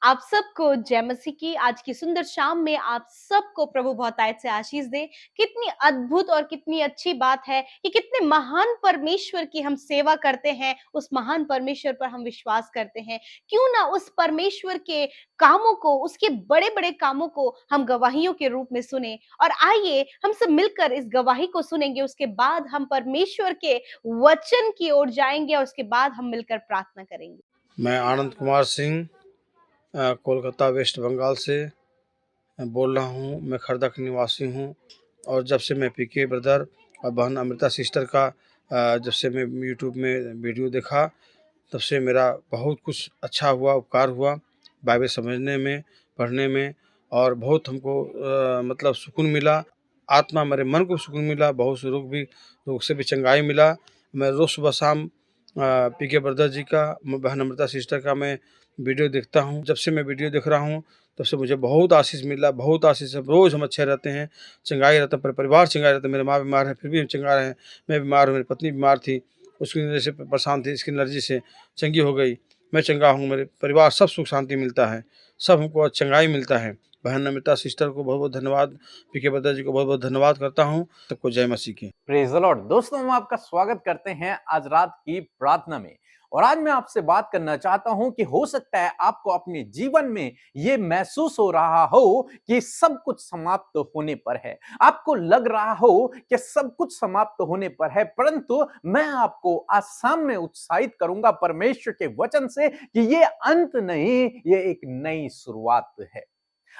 आप सबको जय मसीह की आज की सुंदर शाम में आप सबको प्रभु बहुतायत से आशीष दे। कितनी अद्भुत और कितनी अच्छी बात है कि कितने महान परमेश्वर की हम सेवा करते हैं, उस महान परमेश्वर पर हम विश्वास करते हैं। क्यों ना उस परमेश्वर के कामों को, उसके बड़े-बड़े कामों को हम गवाहियों के रूप में सुने और आइए हम सब मिलकर इस गवाही को सुनेंगे। उसके बाद हम परमेश्वर के वचन की ओर जाएँगे और उसके बाद हम मिलकर प्रार्थना करेंगे। मैं आनंद कुमार सिंह कोलकाता वेस्ट बंगाल से बोल रहा हूँ। मैं खर्दा का निवासी हूँ और जब से मैं पीके ब्रदर और बहन अमृता सिस्टर का जब से मैं यूट्यूब में वीडियो देखा, तब से मेरा बहुत कुछ अच्छा हुआ, उपकार हुआ बाइबल समझने में, पढ़ने में, और बहुत हमको मतलब सुकून मिला। आत्मा मेरे मन को सुकून मिला, बहुत से रोग से भी चंगाई मिला। मैं रोज़ सुबह शाम पीके ब्रदर जी का, बहन अमृता सिस्टर का मैं वीडियो देखता हूँ। जब से मैं वीडियो देख रहा हूँ तब से मुझे बहुत आशीष मिला, बहुत आशीष है। रोज़ हम अच्छे रहते हैं, चंगाई रहता है, परिवार चंगाई रहता है। मेरे माँ बीमार है फिर भी हम चंगा रहे हैं। मैं बीमार हूँ, मेरी पत्नी बीमार थी, उसकी वजह से परेशान थी, इसकी एलर्जी से चंगी हो गई। मैं चंगा हूँ, मेरे परिवार सब सुख शांति मिलता है, सब हमको चंगाई मिलता है। बहन अमृता सिस्टर को बहुत बहुत धन्यवाद, पीके ब्रदर जी को बहुत बहुत धन्यवाद करता हूँ। सबको जय मसीह की। Praise the Lord. दोस्तों, हम आपका स्वागत करते हैं आज रात की प्रार्थना में। और आज मैं आपसे बात करना चाहता हूं कि हो सकता है आपको अपने जीवन में यह महसूस हो रहा हो कि सब कुछ समाप्त होने पर है। आपको लग रहा हो कि सब कुछ समाप्त होने पर है, परंतु मैं आपको आज शाम में उत्साहित करूंगा परमेश्वर के वचन से कि यह अंत नहीं, यह एक नई शुरुआत है।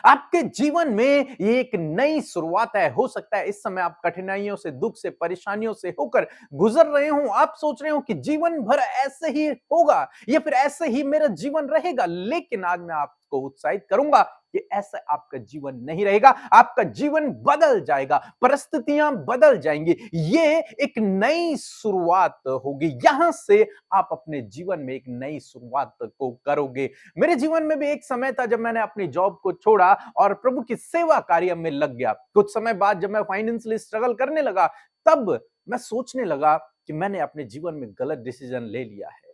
आपके जीवन में ये एक नई शुरुआत है। हो सकता है इस समय आप कठिनाइयों से, दुख से, परेशानियों से होकर गुजर रहे हो। आप सोच रहे हो कि जीवन भर ऐसे ही होगा या फिर ऐसे ही मेरा जीवन रहेगा, लेकिन आज मैं आपको उत्साहित करूंगा कि ऐसा आपका जीवन नहीं रहेगा। आपका जीवन बदल जाएगा, परिस्थितियां बदल जाएंगी। ये एक नई शुरुआत होगी। यहां से आप अपने जीवन में एक नई शुरुआत को करोगे। मेरे जीवन में भी एक समय था जब मैंने अपनी जॉब को छोड़ा और प्रभु की सेवा कार्य में लग गया। कुछ समय बाद जब मैं फाइनेंशियली स्ट्रगल करने लगा, तब मैं सोचने लगा कि मैंने अपने जीवन में गलत डिसीजन ले लिया है।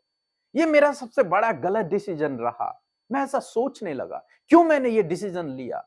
ये मेरा सबसे बड़ा गलत डिसीजन रहा। मैं ऐसा सोचने लगा, क्यों मैंने ये डिसीजन लिया।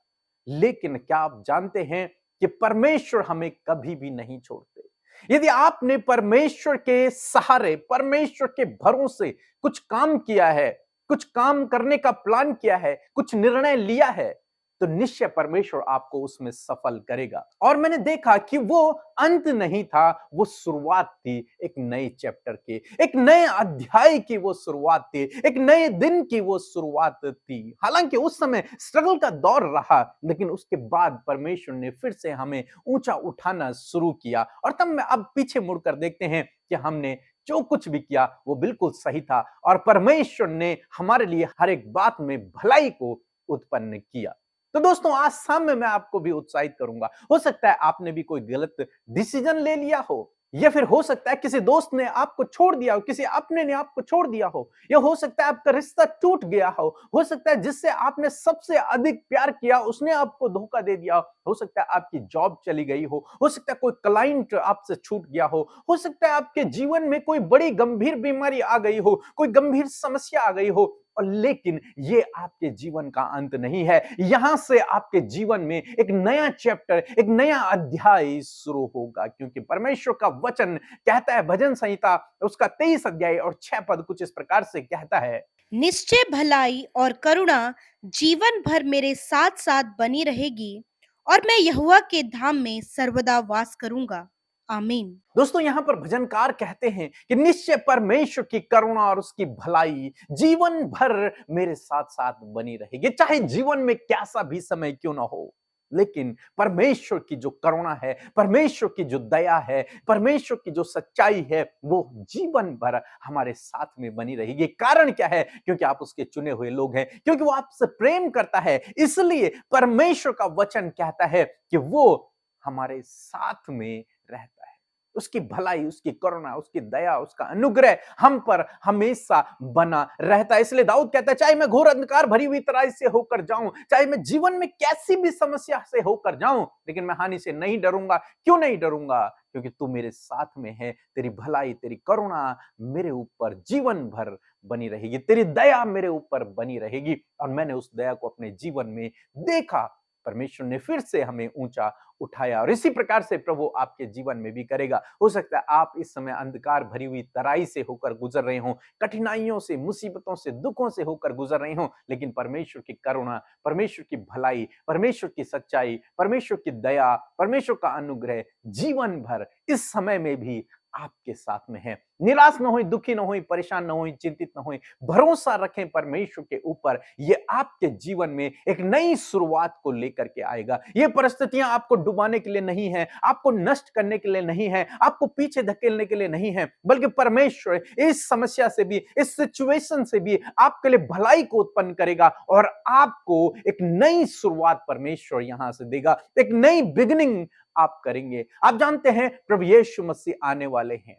लेकिन क्या आप जानते हैं कि परमेश्वर हमें कभी भी नहीं छोड़ते। यदि आपने परमेश्वर के सहारे, परमेश्वर के भरोसे कुछ काम किया है, कुछ काम करने का प्लान किया है, कुछ निर्णय लिया है, तो निश्चय परमेश्वर आपको उसमें सफल करेगा। और मैंने देखा कि वो अंत नहीं था, वो शुरुआत थी एक नए चैप्टर की, एक नए अध्याय की वो शुरुआत थी, एक नए दिन की वो शुरुआत थी। हालांकि उस समय स्ट्रगल का दौर रहा, लेकिन उसके बाद परमेश्वर ने फिर से हमें ऊंचा उठाना शुरू किया। और तब में अब पीछे मुड़कर देखते हैं कि हमने जो कुछ भी किया वो बिल्कुल सही था और परमेश्वर ने हमारे लिए हर एक बात में भलाई को उत्पन्न किया। तो दोस्तों, आज शाम में मैं आपको भी उत्साहित करूंगा। हो सकता है आपने भी कोई गलत डिसीजन ले लिया हो, या फिर हो सकता है किसी दोस्त ने आपको छोड़ दिया हो, किसी अपने ने आपको छोड़ दिया हो, या हो सकता है आपका रिश्ता टूट गया हो सकता है जिससे आपने सबसे अधिक प्यार किया उसने आपको धोखा दे दिया हो सकता है आपकी जॉब चली गई हो सकता है कोई क्लाइंट आपसे छूट गया हो सकता है आपके जीवन में कोई बड़ी गंभीर बीमारी आ गई हो, कोई गंभीर समस्या आ गई हो। और लेकिन ये आपके जीवन का अंत नहीं है। यहां से आपके जीवन में एक नया चैप्टर, एक नया अध्याय शुरू होगा, क्योंकि परमेश्वर का वचन कहता है, भजन संहिता उसका 23 अध्याय और 6 पद कुछ इस प्रकार से कहता है, निश्चय भलाई और करुणा जीवन भर मेरे साथ साथ बनी रहेगी और मैं यहोवा के धाम में सर्वदा वास करूंगा। आमीन। दोस्तों, यहां पर भजनकार कहते हैं कि निश्चय परमेश्वर की करुणा और उसकी भलाई जीवन भर मेरे साथ साथ बनी रहेगी। चाहे जीवन में कैसा भी समय क्यों ना हो, लेकिन परमेश्वर की जो करुणा है, परमेश्वर की जो दया है, परमेश्वर की जो सच्चाई है, वो जीवन भर हमारे साथ में बनी रहेगी। कारण क्या है? क्योंकि आप उसके चुने हुए लोग हैं, क्योंकि वो आपसे प्रेम करता है। इसलिए परमेश्वर का वचन कहता है कि वो हमारे साथ में रहता है। उसकी भलाई, उसकी करुणा, उसकी दया, उसका अनुग्रह हम पर हमेशा बना रहता है। इसलिए दाऊद कहता है, चाहे मैं घोर अंधकार भरी हुई तराई से होकर जाऊं, चाहे मैं जीवन में कैसी भी समस्या से होकर जाऊं, लेकिन मैं हानि से नहीं डरूंगा। क्यों नहीं डरूंगा? क्योंकि तू मेरे साथ में है। तेरी भलाई, तेरी करुणा मेरे ऊपर जीवन भर बनी रहेगी, तेरी दया मेरे ऊपर बनी रहेगी। और मैंने उस दया को अपने जीवन में देखा। परमेश्वर ने फिर से हमें ऊंचा उठाया, और इसी प्रकार से प्रभु आपके जीवन में भी करेगा। हो सकता है आप इस समय अंधकार भरी हुई तराई से होकर गुजर रहे हो, कठिनाइयों से, मुसीबतों से, दुखों से होकर गुजर रहे हो, लेकिन परमेश्वर की करुणा, परमेश्वर की भलाई, परमेश्वर की सच्चाई, परमेश्वर की दया, परमेश्वर का अनुग्रह जीवन भर इस समय में भी आपके साथ में है। निराश न होई, दुखी न होई, परेशान न होई, चिंतित न होई, भरोसा रखें परमेश्वर के ऊपर। ये आपके जीवन में एक नई शुरुआत को लेकर के आएगा। ये परिस्थितियां आपको डुबाने के लिए नहीं है, आपको नष्ट करने के लिए नहीं है, आपको पीछे धकेलने के लिए नहीं है, बल्कि परमेश्वर इस समस्या से भी, इस सिचुएशन से भी आपके लिए भलाई को उत्पन्न करेगा, और आपको एक नई शुरुआत परमेश्वर यहां से देगा, एक नई बिगिनिंग आप करेंगे। आप जानते हैं प्रभु यीशु मसीह आने वाले हैं,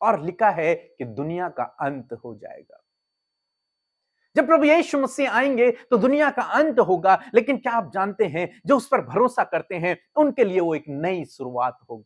और लिखा है कि दुनिया का अंत हो जाएगा। जब प्रभु यीशु मसीह आएंगे तो दुनिया का अंत होगा, लेकिन क्या आप जानते हैं जो उस पर भरोसा करते हैं उनके लिए वो एक नई शुरुआत होगी।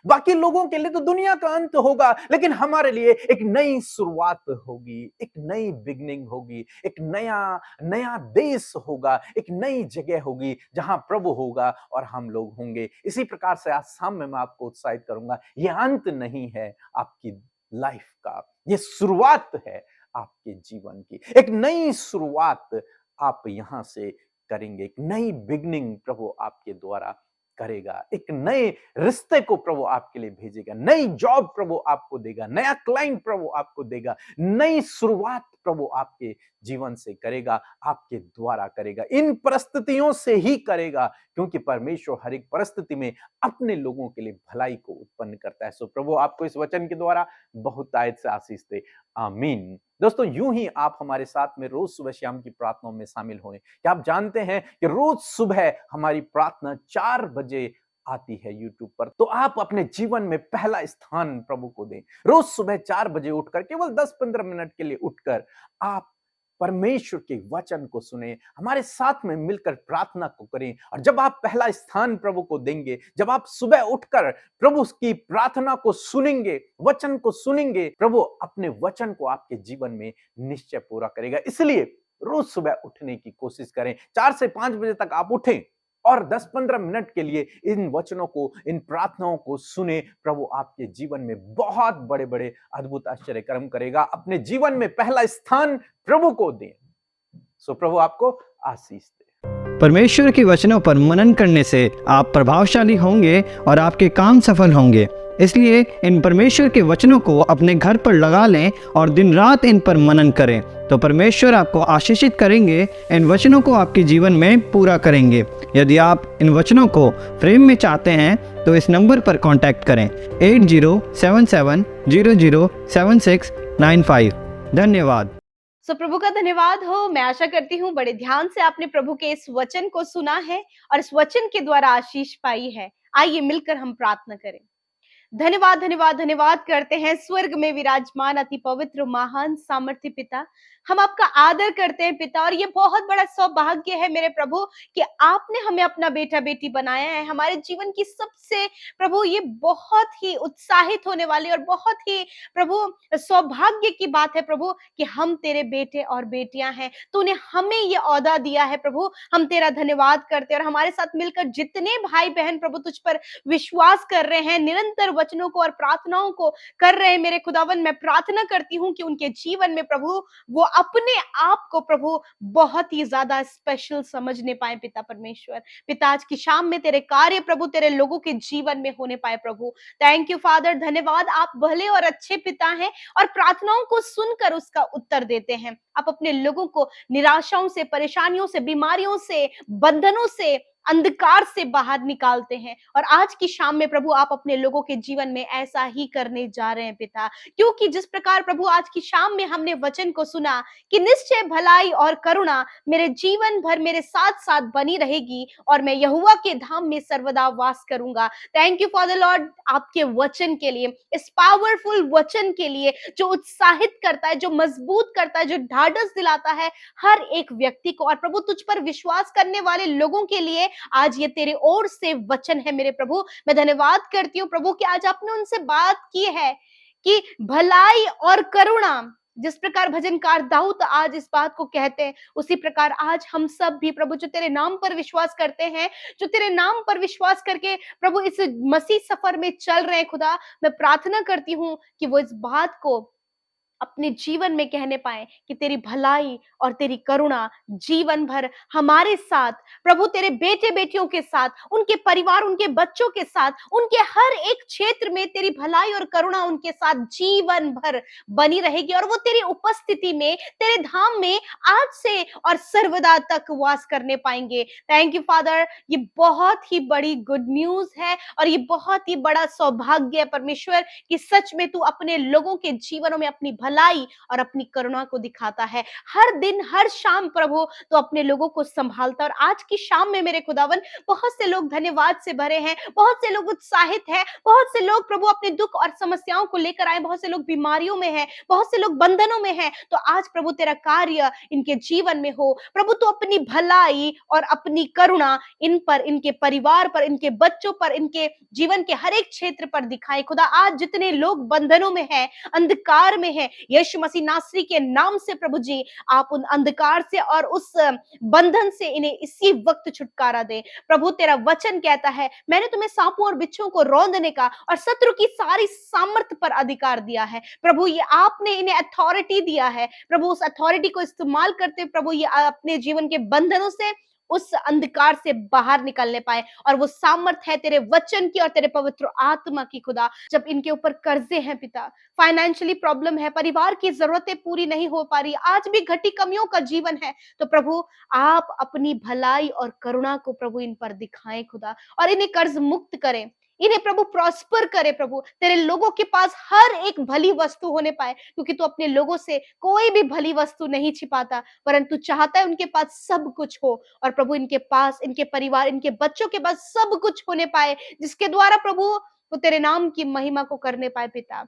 बाकी लोगों के लिए तो दुनिया का अंत होगा, लेकिन हमारे लिए एक नई शुरुआत होगी, एक नई बिगनिंग होगी, एक नया देश होगा, एक नई जगह होगी जहां प्रभु होगा और हम लोग होंगे। इसी प्रकार से आज शाम में मैं आपको उत्साहित करूंगा, यह अंत नहीं है आपकी लाइफ का, यह शुरुआत है आपके जीवन की। एक नई शुरुआत आप यहां से करेंगे, एक नई बिगनिंग प्रभु आपके द्वारा करेगा, एक नए रिश्ते को प्रभु आपके लिए भेजेगा, नई जॉब प्रभु आपको देगा, नया क्लाइंट प्रभु आपको देगा, नई शुरुआत प्रभु आपके जीवन से करेगा, आपके द्वारा करेगा, इन परिस्थितियों से ही करेगा, क्योंकि परमेश्वर हर एक परिस्थिति में अपने लोगों के लिए भलाई को उत्पन्न करता है। सो प्रभु आपको इस वचन के द्वारा बहुत आयत से आशीष दे, आमीन। दोस्तों, यूं ही आप हमारे साथ में रोज सुबह शाम की प्रार्थनाओं में शामिल हों। क्या आप जानते हैं कि रोज सुबह हमारी प्रार्थना 4 बजे आती है यूट्यूब पर? तो आप अपने जीवन में पहला स्थान प्रभु को दें। रोज सुबह 4 बजे उठकर, केवल 10-15 मिनट के लिए उठकर आप परमेश्वर के वचन को सुने, हमारे साथ में मिलकर प्रार्थना को करें। और जब आप पहला स्थान प्रभु को देंगे, जब आप सुबह उठकर प्रभु की प्रार्थना को सुनेंगे, वचन को सुनेंगे, प्रभु अपने वचन को आपके जीवन में निश्चय पूरा करेगा। इसलिए रोज सुबह उठने की कोशिश करें। 4 से 5 बजे तक आप उठें और 10-15 मिनट के लिए इन वचनों को, इन प्रार्थनाओं को सुने। प्रभु आपके जीवन में बहुत बड़े बड़े अद्भुत आश्चर्य कर्म करेगा। अपने जीवन में पहला स्थान प्रभु को दें। सो प्रभु आपको आशीष दे। परमेश्वर के वचनों पर मनन करने से आप प्रभावशाली होंगे और आपके काम सफल होंगे। इसलिए इन परमेश्वर के वचनों को अपने घर पर लगा लें और दिन रात इन पर मनन करें, तो परमेश्वर आपको आशीषित करेंगे, इन वचनों को आपके जीवन में पूरा करेंगे। यदि आप इन वचनों को फ्रेम में चाहते हैं तो इस नंबर पर कांटेक्ट करें 8077007695। धन्यवाद। प्रभु का धन्यवाद हो। मैं आशा करती हूँ बड़े ध्यान से आपने प्रभु के इस वचन को सुना है और इस वचन के द्वारा आशीष पाई है। आइए मिलकर हम प्रार्थना करें। धन्यवाद धन्यवाद धन्यवाद करते हैं स्वर्ग में विराजमान अति पवित्र महान सामर्थ्य पिता, हम आपका आदर करते हैं पिता। और ये बहुत बड़ा सौभाग्य है मेरे प्रभु कि आपने हमें अपना बेटा बेटी बनाया है। हमारे जीवन की सबसे प्रभु ये बहुत ही उत्साहित होने वाली और बहुत ही प्रभु सौभाग्य की बात है प्रभु कि हम तेरे बेटे और बेटियां हैं। तूने हमें ये औदा दिया है प्रभु, हम तेरा धन्यवाद करते हैं। और हमारे साथ मिलकर जितने भाई बहन प्रभु तुझ पर विश्वास कर रहे हैं, निरंतर वचनों को और प्रार्थनाओं को कर रहे हैं, मेरे खुदावन मैं प्रार्थना करती हूँ कि उनके जीवन में प्रभु वो अपने आप को प्रभु बहुत ही ज्यादा स्पेशल समझने पाए पिता परमेश्वर। पिता आज की शाम में तेरे कार्य प्रभु तेरे लोगों के जीवन में होने पाए प्रभु। थैंक यू फादर, धन्यवाद। आप भले और अच्छे पिता हैं और प्रार्थनाओं को सुनकर उसका उत्तर देते हैं। आप अपने लोगों को निराशाओं से, परेशानियों से, बीमारियों से, बंधनों से, अंधकार से बाहर निकालते हैं। और आज की शाम में प्रभु आप अपने लोगों के जीवन में ऐसा ही करने जा रहे हैं पिता, क्योंकि जिस प्रकार प्रभु आज की शाम में हमने वचन को सुना कि निश्चय भलाई और करुणा मेरे जीवन भर मेरे साथ साथ बनी रहेगी और मैं यहोवा के धाम में सर्वदा वास करूंगा। Thank you for the Lord, आपके वचन के लिए, इस पावरफुल वचन के लिए जो उत्साहित करता है, जो मजबूत करता है, जो ढाढ़स दिलाता है हर एक व्यक्ति को। और प्रभु तुझ पर विश्वास करने वाले लोगों के लिए आज ये तेरे ओर से वचन है मेरे प्रभु। मैं धन्यवाद करती हूँ प्रभु कि आज आपने उनसे बात की है कि भलाई और करुणा, जिस प्रकार भजनकार दाऊद आज इस बात को कहते हैं, उसी प्रकार आज हम सब भी प्रभु जो तेरे नाम पर विश्वास करते हैं, जो तेरे नाम पर विश्वास करके प्रभु इस मसीह सफर में चल रहे हैं खुदा, मैं प्रार्थना करती हूँ कि वो इस बात को अपने जीवन में कहने पाए कि तेरी भलाई और तेरी करुणा जीवन भर हमारे साथ, प्रभु तेरे बेटे बेटियों के साथ, उनके परिवार, उनके बच्चों के साथ, उनके हर एक क्षेत्र में तेरी भलाई और करुणा उनके साथ जीवन भर बनी रहेगी और वो तेरी उपस्थिति में, तेरे धाम में आज से और सर्वदा तक वास करने पाएंगे। थैंक यू फादर, ये बहुत ही बड़ी गुड न्यूज है और ये बहुत ही बड़ा सौभाग्य है परमेश्वर कि सच में तू अपने लोगों के जीवनों में अपनी भलाई और अपनी करुणा को दिखाता है। हर दिन हर शाम प्रभु तो अपने लोगों को संभालता। और आज की शाम में मेरे खुदावन बहुत से लोग धन्यवाद से भरे हैं, बहुत से लोग उत्साहित हैं, बहुत से लोग प्रभु अपने दुख और समस्याओं को लेकर आए, बहुत से लोग बीमारियों में हैं, बहुत से लोग बंधनों में हैं। तो आज प्रभु तेरा कार्य इनके जीवन में हो प्रभु, तो अपनी भलाई और अपनी करुणा इन पर, इनके परिवार पर, इनके बच्चों पर, इनके जीवन के हर एक क्षेत्र पर दिखाए खुदा। आज जितने लोग बंधनों में हैं, अंधकार में हैं, यीशु मसीह नासरी के नाम से प्रभु जी आप उन अंधकार से और उस बंधन से इन्हें इसी वक्त छुटकारा दे। प्रभु तेरा वचन कहता है, मैंने तुम्हें सांपों और बिच्छों को रौंदने का और शत्रु की सारी सामर्थ पर अधिकार दिया है। प्रभु ये आपने इन्हें अथॉरिटी दिया है प्रभु, उस अथॉरिटी को इस्तेमाल करते प्रभु ये अपने जीवन के बंधनों से, उस अंधकार से बाहर निकलने पाए। और वो सामर्थ है तेरे वचन की और तेरे पवित्र आत्मा की खुदा। जब इनके ऊपर कर्जे हैं पिता, फाइनेंशियली प्रॉब्लम है, परिवार की जरूरतें पूरी नहीं हो पा रही, आज भी घटी कमियों का जीवन है, तो प्रभु आप अपनी भलाई और करुणा को प्रभु इन पर दिखाएं खुदा, और इन्हें कर्ज मुक्त करें, इन्हें प्रभु प्रॉस्पर करे प्रभु। तेरे लोगों के पास हर एक भली वस्तु होने पाए, क्योंकि तू अपने लोगों से कोई भी भली वस्तु नहीं छिपाता, परंतु चाहता है उनके पास सब कुछ हो। और प्रभु इनके पास, इनके परिवार, इनके बच्चों के पास सब कुछ होने पाए, जिसके द्वारा प्रभु वो तेरे नाम की महिमा को करने पाए पिता।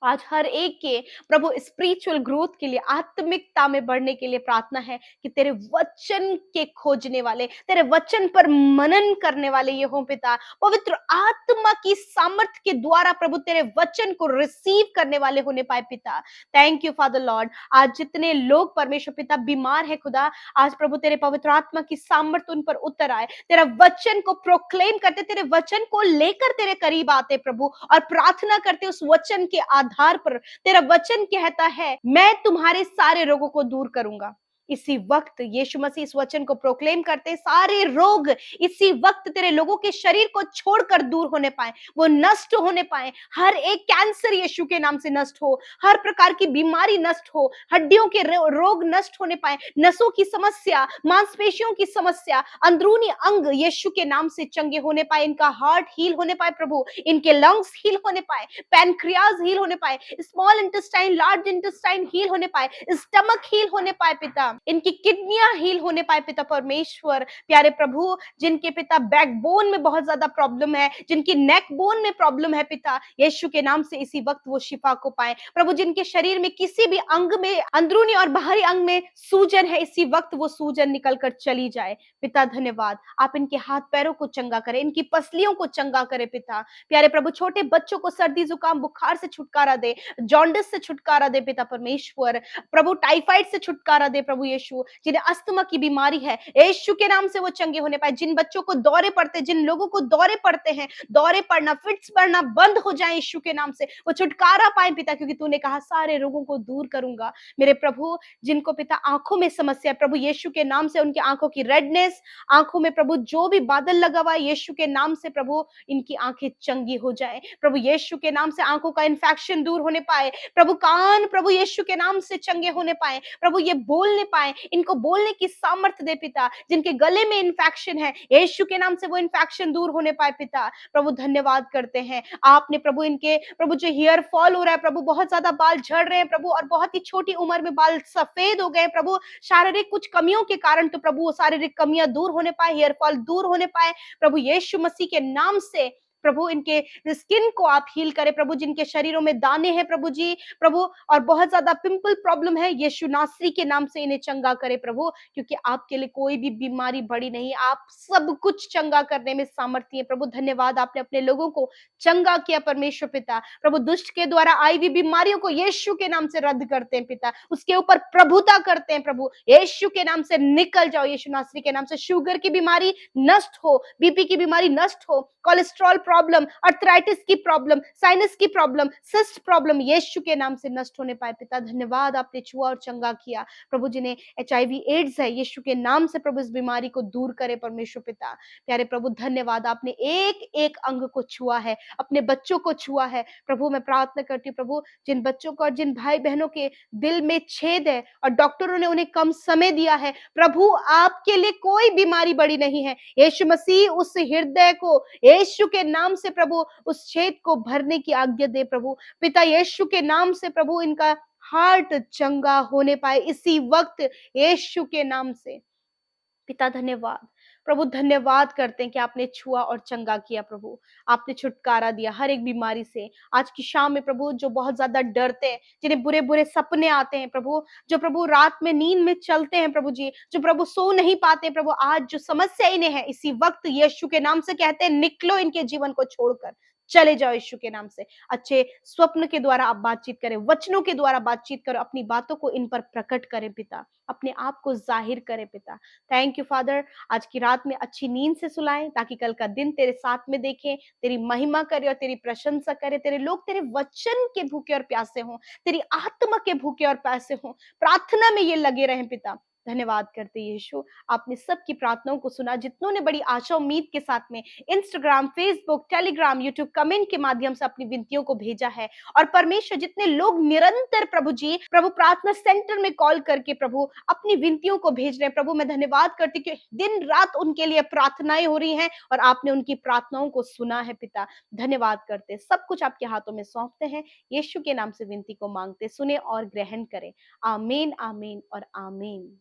आज हर एक के प्रभु स्पिरिचुअल ग्रोथ के लिए, आत्मिकता में बढ़ने के लिए प्रार्थना है कि तेरे वचन के खोजने वाले, तेरे वचन पर मनन करने वाले ये हो पिता, पवित्र आत्मा की सामर्थ के द्वारा प्रभु तेरे वचन को रिसीव करने वाले होने पाए पिता। Thank you father Lord. आज जितने लोग परमेश्वर पिता बीमार है खुदा, आज प्रभु तेरे पवित्र आत्मा की सामर्थ उन पर उतर आए, तेरा वचन को प्रोक्लेम करते, तेरे वचन को लेकर तेरे करीब आते प्रभु, और प्रार्थना करते उस वचन के आधार पर। तेरा वचन कहता है, मैं तुम्हारे सारे रोगों को दूर करूंगा। इसी वक्त यीशु मसीह इस वचन को प्रोक्लेम करते, सारे रोग इसी वक्त तेरे लोगों के शरीर को छोड़कर दूर होने पाए, वो नष्ट होने पाए। हर एक कैंसर यीशु के नाम से नष्ट हो, हर प्रकार की बीमारी नष्ट हो, हड्डियों के रोग नष्ट होने पाए, नसों की समस्या, मांसपेशियों की समस्या, अंदरूनी अंग यीशु के नाम से चंगे होने पाए, इनका हार्ट हील होने पाए प्रभु, इनके लंग्स हील होने पाए, पैनक्रियाज हील होने पाए, small intestine, large intestine heal होने पाए, स्टमक हील होने पाए पिता, इनकी किडनियां हील होने पाए पिता परमेश्वर। प्यारे प्रभु, जिनके पिता बैकबोन में बहुत ज्यादा प्रॉब्लम है, जिनकी नेक बोन में प्रॉब्लम है पिता, यीशु के नाम से इसी वक्त वो शिफा को पाए प्रभु। जिनके शरीर में किसी भी अंग में, अंदरूनी और बाहरी अंग में सूजन है, इसी वक्त वो सूजन निकल कर चली जाए पिता। धन्यवाद, आप इनके हाथ पैरों को चंगा करें, इनकी पसलियों को चंगा करें पिता। प्यारे प्रभु, छोटे बच्चों को सर्दी जुकाम बुखार से छुटकारा दे, जॉन्डिस से छुटकारा दे पिता परमेश्वर। प्रभु टाइफाइड से छुटकारा दे प्रभु यीशु, जिन्हें अस्थमा की बीमारी है यीशु के नाम से वो चंगे होने पाए। जिन बच्चों को दौरे पड़ते, जिन लोगों को दौरे पड़ते हैं, दौरे पड़ना, फिट्स पड़ना बंद हो जाए यीशु के नाम से, वो छुटकारा पाए पिता, क्योंकि तूने कहा सारे रोगों को दूर करूंगा। मेरे प्रभु, जिनको पिता आंखों में समस्या है प्रभु, यीशु के नाम से उनकी आंखों की रेडनेस, आंखों में प्रभु जो भी बादल लगा हुआ है, यीशु के नाम से प्रभु इनकी आंखें चंगी हो जाए प्रभु। यीशु के नाम से आंखों का इन्फेक्शन दूर होने पाए प्रभु। कान प्रभु यीशु के नाम से चंगे होने पाए प्रभु, ये बोलने पाए, इनको बोलने की सामर्थ्य दे पिता। जिनके गले में इन्फेक्शन है, यीशु के नाम से वो इन्फेक्शन दूर होने पाए पिता। प्रभु धन्यवाद करते हैं, आपने प्रभु इनके प्रभु जो हेयर फॉल हो रहा है प्रभु, बहुत ज्यादा बाल झड़ रहे हैं प्रभु, और बहुत ही छोटी उम्र में बाल सफेद हो गए प्रभु, शारीरिक कुछ कमियों के कारण, तो प्रभु वो शारीरिक कमियां दूर होने पाए, हेयर फॉल दूर होने पाए प्रभु। यीशु मसीह के नाम से प्रभु इनके स्किन को आप हील करें प्रभु, जिनके शरीरों में दाने हैं प्रभु जी, प्रभु और बहुत ज्यादा पिंपल प्रॉब्लम है, यीशु नासरी के नाम से इन्हें चंगा करे प्रभु, क्योंकि आपके लिए कोई भी बीमारी बड़ी नहीं, आप सब कुछ चंगा करने में सामर्थ्य है प्रभु। धन्यवाद, आपने अपने लोगों को चंगा किया परमेश्वर पिता। प्रभु दुष्ट के द्वारा आई हुई बीमारियों को यीशु के नाम से रद्द करते हैं पिता, उसके ऊपर प्रभुता करते हैं प्रभु, यीशु के नाम से निकल जाओ, यीशु नासरी के नाम से। शुगर की बीमारी नष्ट हो, बीपी की बीमारी नष्ट हो, कोलेस्ट्रॉल प्रॉब्लम, अर्थराइटिस की प्रॉब्लम, साइनस की प्रॉब्लम, सिस्ट प्रॉब्लम यीशु के नाम से नष्ट होने पाए पिता। धन्यवाद, आपने छुआ और चंगा किया प्रभु। जिन्हें HIV एड्स है, यीशु के नाम से प्रभु इस बीमारी को दूर करे परमेश्वर पिता। प्यारे प्रभु धन्यवाद, आपने एक एक अंग को छुआ है, अपने बच्चों को छुआ है प्रभु। मैं प्रार्थना करती हूँ प्रभु, जिन बच्चों को और जिन भाई बहनों के दिल में छेद है और डॉक्टरों ने उन्हें कम समय दिया है प्रभु, आपके लिए कोई बीमारी बड़ी नहीं है। यीशु मसीह उस हृदय को यीशु के नाम से प्रभु उस छेद को भरने की आज्ञा दे प्रभु पिता। यीशु के नाम से प्रभु इनका हार्ट चंगा होने पाए इसी वक्त, यीशु के नाम से पिता। धन्यवाद प्रभु, धन्यवाद करते हैं कि आपने छुआ और चंगा किया प्रभु, आपने छुटकारा दिया हर एक बीमारी से। आज की शाम में प्रभु जो बहुत ज्यादा डरते हैं, जिन्हें बुरे बुरे सपने आते हैं प्रभु, जो प्रभु रात में नींद में चलते हैं प्रभु जी, जो प्रभु सो नहीं पाते प्रभु, आज जो समस्या इन्हें है इसी वक्त यीशु के नाम से कहते हैं निकलो इनके जीवन को छोड़कर, चले जाओ यीशु के नाम से। अच्छे स्वप्न के द्वारा आप बातचीत करें, वचनों के द्वारा बातचीत करो, अपनी बातों को इन पर प्रकट करें पिता, अपने आप को जाहिर करें पिता। थैंक यू फादर, आज की रात में अच्छी नींद से सुलाएं ताकि कल का दिन तेरे साथ में देखें, तेरी महिमा करे और तेरी प्रशंसा करे। तेरे लोग तेरे वचन के भूखे और प्यासे हों, तेरी आत्मा के भूखे और प्यासे हों, प्रार्थना में ये लगे रहें पिता। धन्यवाद करते यीशु, आपने सबकी प्रार्थनाओं को सुना, जितनों ने बड़ी आशा उम्मीद के साथ में Instagram, Facebook, Telegram, YouTube comment के माध्यम से अपनी विनतियों को भेजा है। और परमेश्वर जितने लोग निरंतर प्रभु जी प्रभु प्रार्थना सेंटर में कॉल करके प्रभु अपनी विनतियों को भेज रहे हैं प्रभु, मैं धन्यवाद करती कि दिन रात उनके लिए प्रार्थनाएं हो रही हैं और आपने उनकी प्रार्थनाओं को सुना है पिता। धन्यवाद करते, सब कुछ आपके हाथों में सौंपते हैं, यीशु के नाम से विनती को मांगते, सुने और ग्रहण करें। आमीन, आमीन और आमीन।